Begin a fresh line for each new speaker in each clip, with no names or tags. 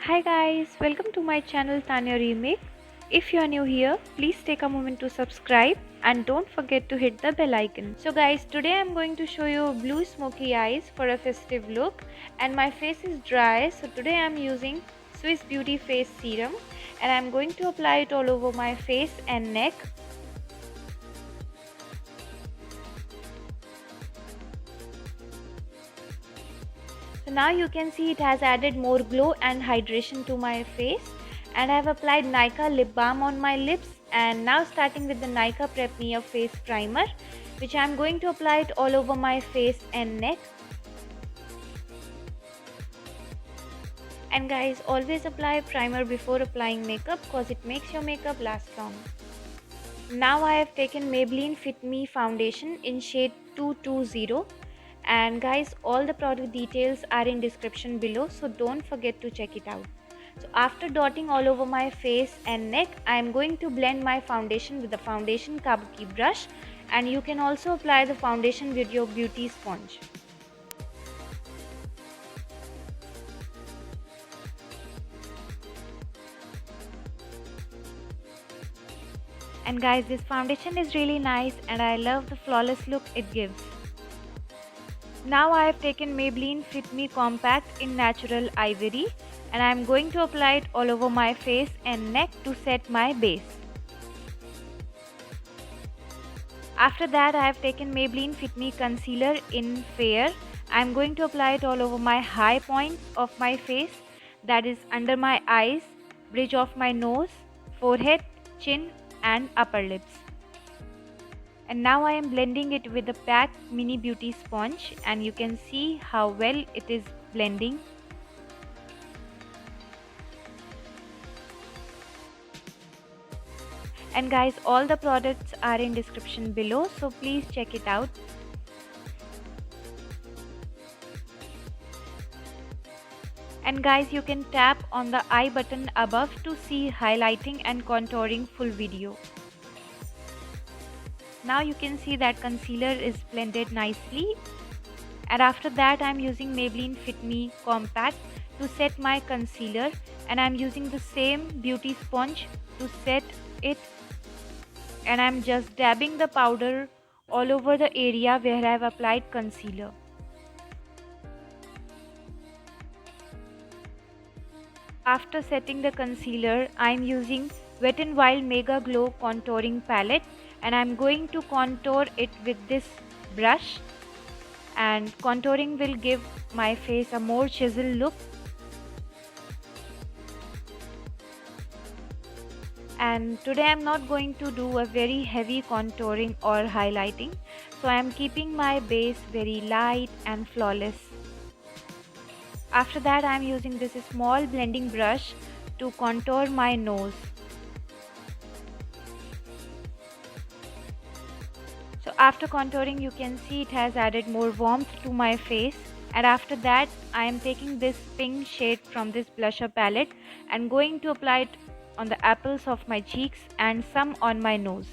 Hi guys, welcome to my channel Tanya Remake. If you are new here, please take a moment to subscribe and don't forget to hit the bell icon. So guys, today I'm going to show you blue smoky eyes for a festive look, and my face is dry, so today I'm using Swiss Beauty Face Serum and I'm going to apply it all over my face and neck. So now you can see it has added more glow and hydration to my face, and I have applied Nykaa lip balm on my lips, and now starting with the Nykaa Prep Me face primer, which I am going to apply it all over my face and neck. And guys, always apply primer before applying makeup because it makes your makeup last long. Now I have taken Maybelline Fit Me foundation in shade 220. And guys, all the product details are in description below, so don't forget to check it out. So after dotting all over my face and neck, I am going to blend my foundation with the foundation kabuki brush, and you can also apply the foundation with your beauty sponge. And guys, this foundation is really nice and I love the flawless look it gives. Now I have taken Maybelline Fit Me Compact in Natural Ivory, and I am going to apply it all over my face and neck to set my base. After that, I have taken Maybelline Fit Me Concealer in Fair. I am going to apply it all over my high points of my face, that is under my eyes, bridge of my nose, forehead, chin and upper lips. And now I am blending it with the PAC Mini Beauty Sponge, and you can see how well it is blending. And guys, all the products are in description below, so please check it out. And guys, you can tap on the I button above to see highlighting and contouring full video. Now you can see that concealer is blended nicely, and after that I am using Maybelline Fit Me Compact to set my concealer, and I am using the same beauty sponge to set it, and I am just dabbing the powder all over the area where I have applied concealer. After setting the concealer, I am using Wet n Wild Mega Glow Contouring Palette, and I am going to contour it with this brush, and contouring will give my face a more chiseled look. And today I am not going to do a very heavy contouring or highlighting, so I am keeping my base very light and flawless. After that I am using this small blending brush to contour my nose. So after contouring, you can see it has added more warmth to my face, and after that I am taking this pink shade from this blusher palette and going to apply it on the apples of my cheeks and some on my nose.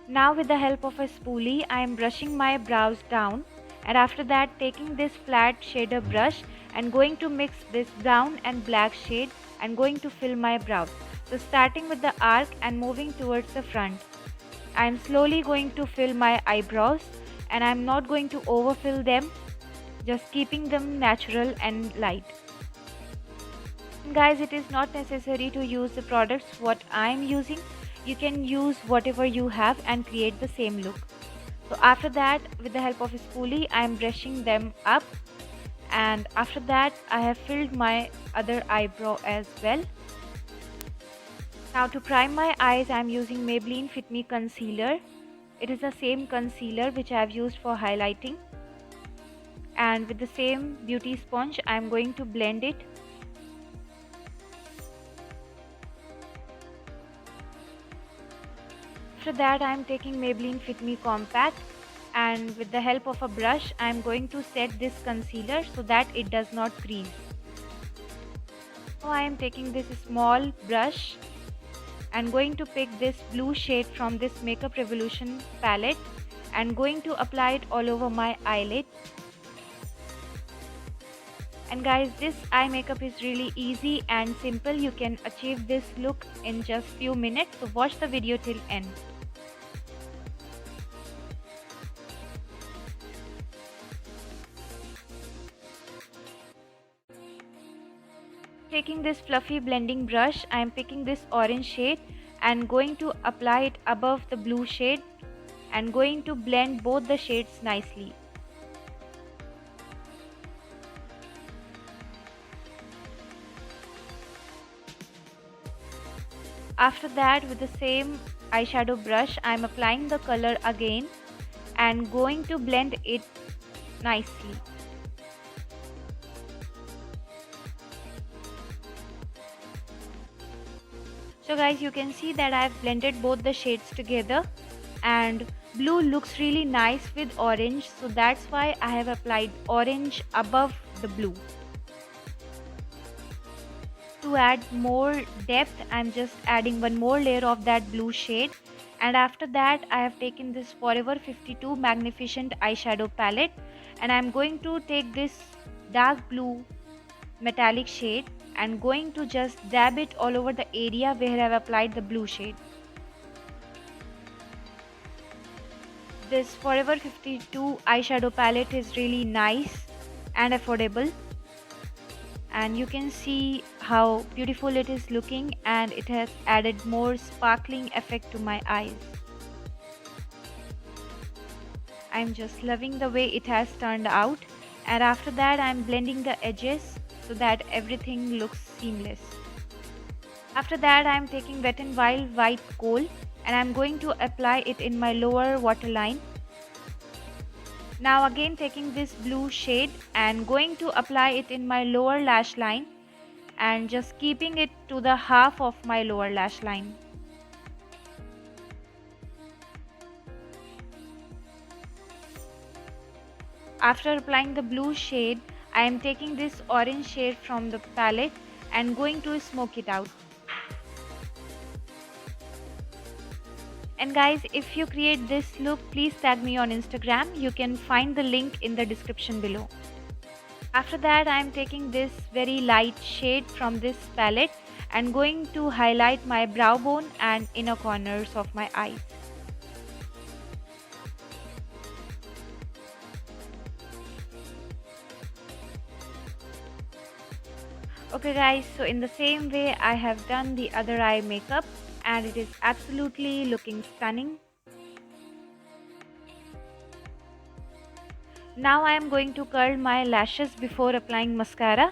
Now with the help of a spoolie, I am brushing my brows down, and after that taking this flat shader brush and going to mix this brown and black shade and going to fill my brows. So starting with the arc and moving towards the front, I am slowly going to fill my eyebrows, and I am not going to overfill them, just keeping them natural and light. Guys, it is not necessary to use the products what I am using. You can use whatever you have and create the same look. So after that, with the help of a spoolie, I am brushing them up, and after that I have filled my other eyebrow as well. Now to prime my eyes, I am using Maybelline Fit Me Concealer. It is the same concealer which I have used for highlighting, and with the same beauty sponge I am going to blend it. After that I am taking Maybelline Fit Me Compact, and with the help of a brush I am going to set this concealer so that it does not crease. Now I am taking this small brush and going to pick this blue shade from this Makeup Revolution palette and going to apply it all over my eyelid. And guys, this eye makeup is really easy and simple. You can achieve this look in just few minutes. So watch the video till end. Taking this fluffy blending brush, I am picking this orange shade and going to apply it above the blue shade and going to blend both the shades nicely. After that, with the same eyeshadow brush, I am applying the color again and going to blend it nicely. So guys, you can see that I've blended both the shades together, and blue looks really nice with orange, so that's why I have applied orange above the blue. To add more depth, I'm just adding one more layer of that blue shade, and after that I have taken this Forever 52 Magnificent eyeshadow palette and I'm going to take this dark blue metallic shade and going to just dab it all over the area where I've applied the blue shade. This Forever 52 eyeshadow palette is really nice and affordable, and you can see how beautiful it is looking, and it has added more sparkling effect to my eyes. I'm just loving the way it has turned out, and after that I'm blending the edges so that everything looks seamless. After that I'm taking Wet n Wild white kohl and I'm going to apply it in my lower waterline. Now again taking this blue shade and going to apply it in my lower lash line and just keeping it to the half of my lower lash line. After applying the blue shade, I am taking this orange shade from the palette and going to smoke it out. And guys, if you create this look, please tag me on Instagram. You can find the link in the description below. After that, I am taking this very light shade from this palette and going to highlight my brow bone and inner corners of my eyes. Okay guys, so in the same way I have done the other eye makeup and it is absolutely looking stunning. Now I am going to curl my lashes before applying mascara,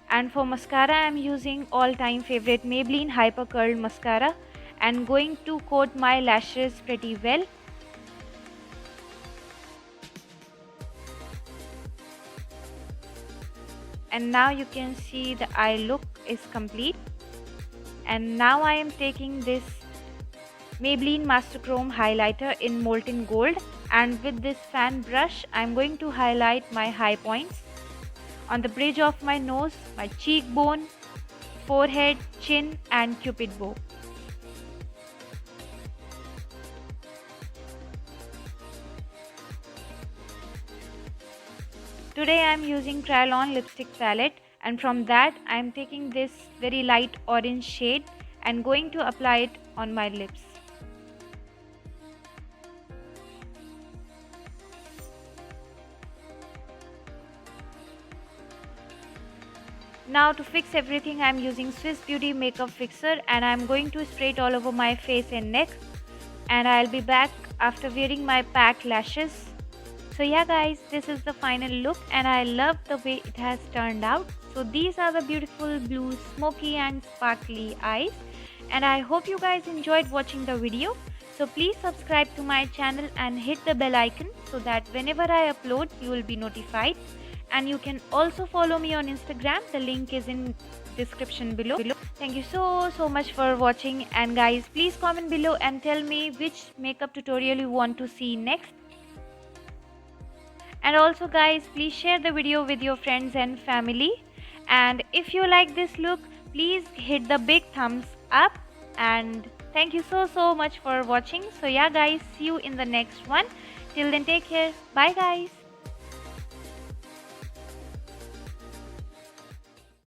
and for mascara I am using all-time favorite Maybelline Hyper Curl Mascara and going to coat my lashes pretty well. And now you can see the eye look is complete. And now I am taking this Maybelline Master Chrome highlighter in molten gold, and with this fan brush I am going to highlight my high points on the bridge of my nose, my cheekbone, forehead, chin and cupid bow. Today I am using Kryolan lipstick palette, and from that I am taking this very light orange shade and going to apply it on my lips. Now to fix everything I am using Swiss Beauty Makeup Fixer and I am going to spray it all over my face and neck, and I'll be back after wearing my packed lashes. So yeah guys, this is the final look and I love the way it has turned out. So these are the beautiful blue smoky and sparkly eyes, and I hope you guys enjoyed watching the video. So please subscribe to my channel and hit the bell icon so that whenever I upload you will be notified. And you can also follow me on Instagram. The link is in description below. Thank you so much for watching, and guys please comment below and tell me which makeup tutorial you want to see next. And also guys, please share the video with your friends and family, and if you like this look, please hit the big thumbs up, and thank you so much for watching. So yeah guys, see you in the next one. Till then, take care. Bye guys.